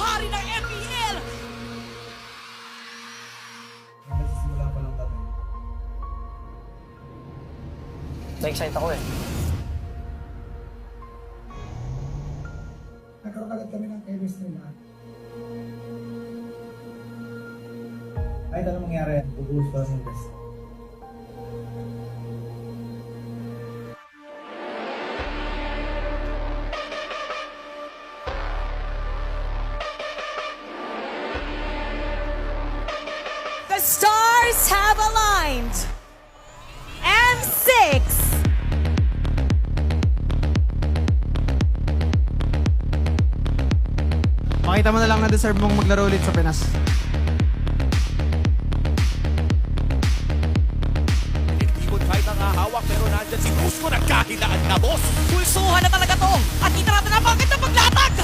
hari ng MPL! Nagsisimula pa lang kami. Na-excite ako eh. Nagkaroon agad kami ng chemistry na. Kahit anong mangyari, gugustuhan yung best. The stars have aligned. M6 Makita mo na lang na deserve mong maglaro ulit sa Pinas. Ikot kahit ang hahawak pero nandyan si Cusco nagkahilaan na boss. Pulsuhan na talaga to. At kita natin ang bakit na paglatag.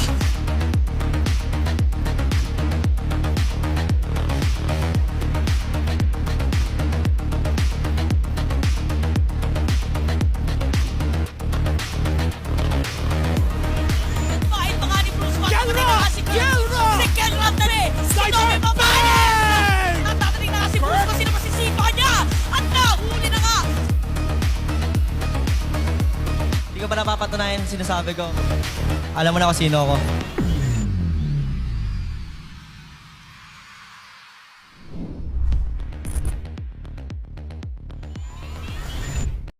Kahit pa nga ni Bruce Wayne, Kelra! tuloy na nga si Kelra! Si Kelra na rin! Si Side Tommy step Papayan! bang! At tataling na nga si Bruce kung sino masisipa niya! At nahuli na nga! Hindi ko pa napapatunayan sinasabi ko. Alam mo na kung sino ako.